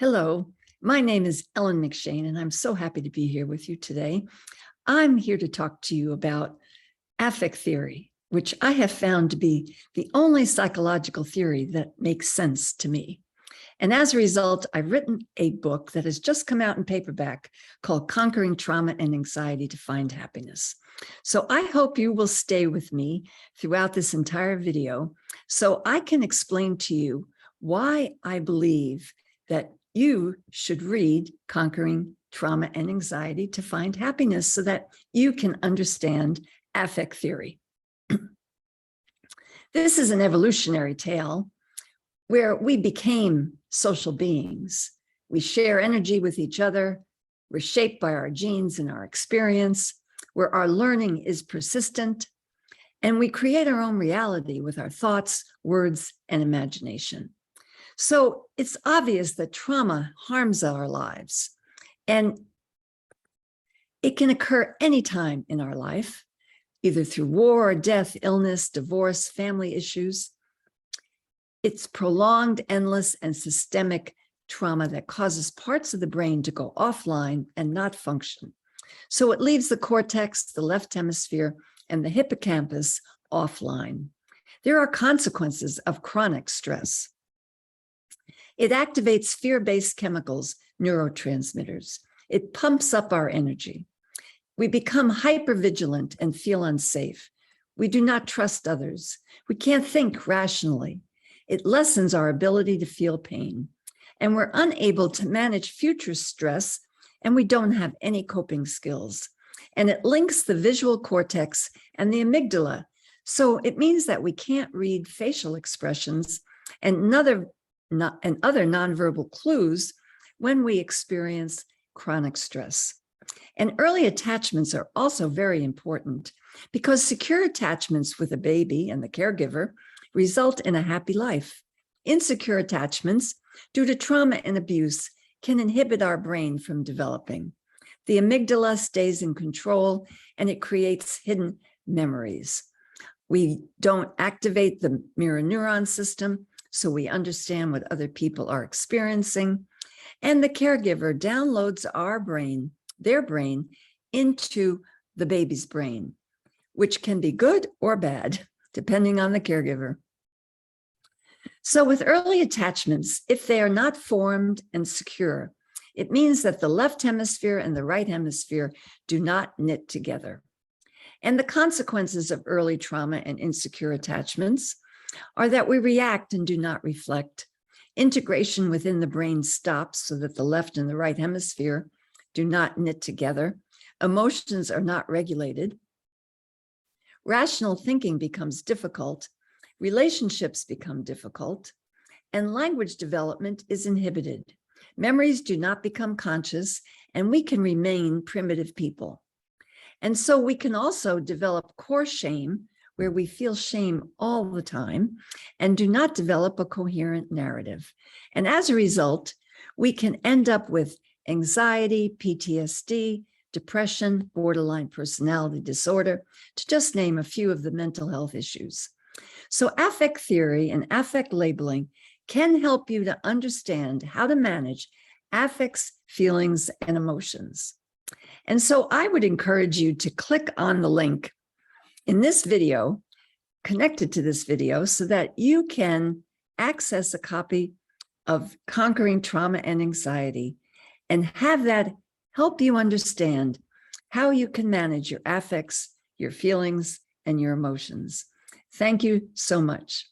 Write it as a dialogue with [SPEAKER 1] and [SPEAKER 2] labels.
[SPEAKER 1] Hello, my name is Ellen McShane, and I'm so happy to be here with you today. I'm here to talk to you about affect theory, which I have found to be the only psychological theory that makes sense to me. And as a result, I've written a book that has just come out in paperback called Conquering Trauma and Anxiety to Find Happiness. So I hope you will stay with me throughout this entire video so I can explain to you why I believe that you should read Conquering Trauma and Anxiety to Find Happiness so that you can understand affect theory. This is an evolutionary tale where we became social beings. We share energy with each other. We're shaped by our genes and our experience, where our learning is persistent, and we create our own reality with our thoughts, words, and imagination. So it's obvious that trauma harms our lives, and it can occur anytime in our life, either through war, death, illness, divorce, family issues. It's prolonged, endless, and systemic trauma that causes parts of the brain to go offline and not function. So it leaves the cortex, the left hemisphere, and the hippocampus offline. There are consequences of chronic stress. It activates fear-based chemicals, neurotransmitters. It pumps up our energy. We become hypervigilant and feel unsafe. We do not trust others. We can't think rationally. It lessens our ability to feel pain. And we're unable to manage future stress, and we don't have any coping skills. And it links the visual cortex and the amygdala. So it means that we can't read facial expressions and other nonverbal clues when we experience chronic stress. And early attachments are also very important because secure attachments with a baby and the caregiver result in a happy life. Insecure attachments due to trauma and abuse can inhibit our brain from developing. The amygdala stays in control and it creates hidden memories. We don't activate the mirror neuron system, so we understand what other people are experiencing. And the caregiver downloads their brain, into the baby's brain, which can be good or bad, depending on the caregiver. So with early attachments, if they are not formed and secure, it means that the left hemisphere and the right hemisphere do not knit together. And the consequences of early trauma and insecure attachments are that we react and do not reflect. Integration within the brain stops so that the left and the right hemisphere do not knit together. Emotions are not regulated. Rational thinking becomes difficult. Relationships become difficult. And language development is inhibited. Memories do not become conscious, and we can remain primitive people. And so we can also develop core shame, where we feel shame all the time and do not develop a coherent narrative. And as a result, we can end up with anxiety, PTSD, depression, borderline personality disorder, to just name a few of the mental health issues. So affect theory and affect labeling can help you to understand how to manage affects, feelings, and emotions. And so I would encourage you to click on the link in this video, connected to this video, so that you can access a copy of Conquering Trauma and Anxiety and have that help you understand how you can manage your affects, your feelings, and your emotions. Thank you so much.